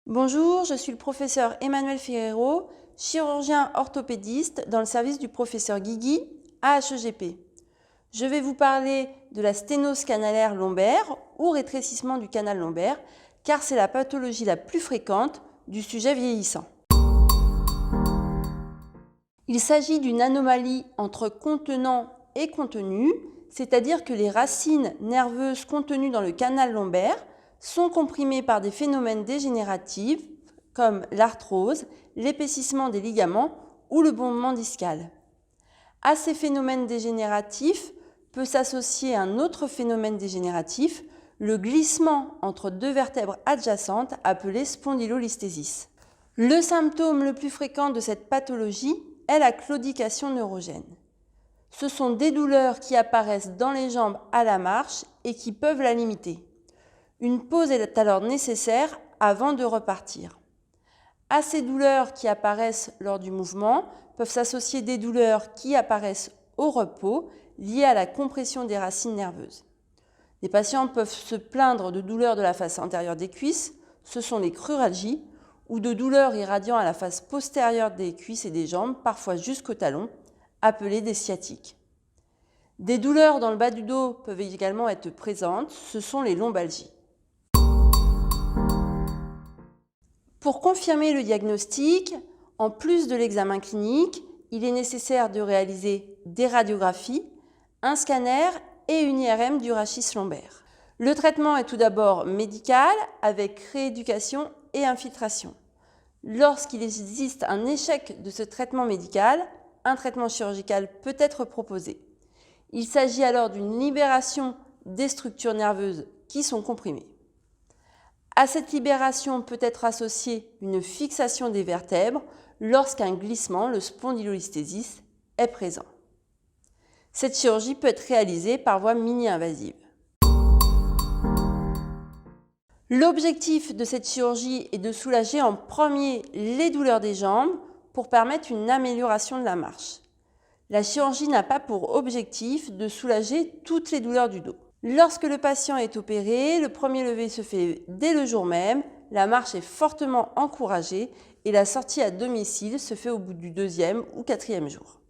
Bonjour, je suis le professeur Emmanuel Ferrero, chirurgien orthopédiste dans le service du professeur Guigui à HEGP. Je vais vous parler de la sténose canalaire lombaire ou rétrécissement du canal lombaire, car c'est la pathologie la plus fréquente du sujet vieillissant. Il s'agit d'une anomalie entre contenant et contenu, c'est-à-dire que les racines nerveuses contenues dans le canal lombaire sont comprimées par des phénomènes dégénératifs comme l'arthrose, l'épaississement des ligaments ou le bombement discal. À ces phénomènes dégénératifs peut s'associer un autre phénomène dégénératif, le glissement entre deux vertèbres adjacentes appelé spondylolisthésis. Le symptôme le plus fréquent de cette pathologie est la claudication neurogène. Ce sont des douleurs qui apparaissent dans les jambes à la marche et qui peuvent la limiter. Une pause est alors nécessaire avant de repartir. À ces douleurs qui apparaissent lors du mouvement peuvent s'associer des douleurs qui apparaissent au repos liées à la compression des racines nerveuses. Les patients peuvent se plaindre de douleurs de la face antérieure des cuisses, ce sont les cruralgies, ou de douleurs irradiant à la face postérieure des cuisses et des jambes, parfois jusqu'au talon, appelées des sciatiques. Des douleurs dans le bas du dos peuvent également être présentes, ce sont les lombalgies. Pour confirmer le diagnostic, en plus de l'examen clinique, il est nécessaire de réaliser des radiographies, un scanner et une IRM du rachis lombaire. Le traitement est tout d'abord médical avec rééducation et infiltration. Lorsqu'il existe un échec de ce traitement médical, un traitement chirurgical peut être proposé. Il s'agit alors d'une libération des structures nerveuses qui sont comprimées. À cette libération peut être associée une fixation des vertèbres lorsqu'un glissement, le spondylolisthésis, est présent. Cette chirurgie peut être réalisée par voie mini-invasive. L'objectif de cette chirurgie est de soulager en premier les douleurs des jambes pour permettre une amélioration de la marche. La chirurgie n'a pas pour objectif de soulager toutes les douleurs du dos. Lorsque le patient est opéré, le premier lever se fait dès le jour même, la marche est fortement encouragée et la sortie à domicile se fait au bout du 2e ou 4e jour.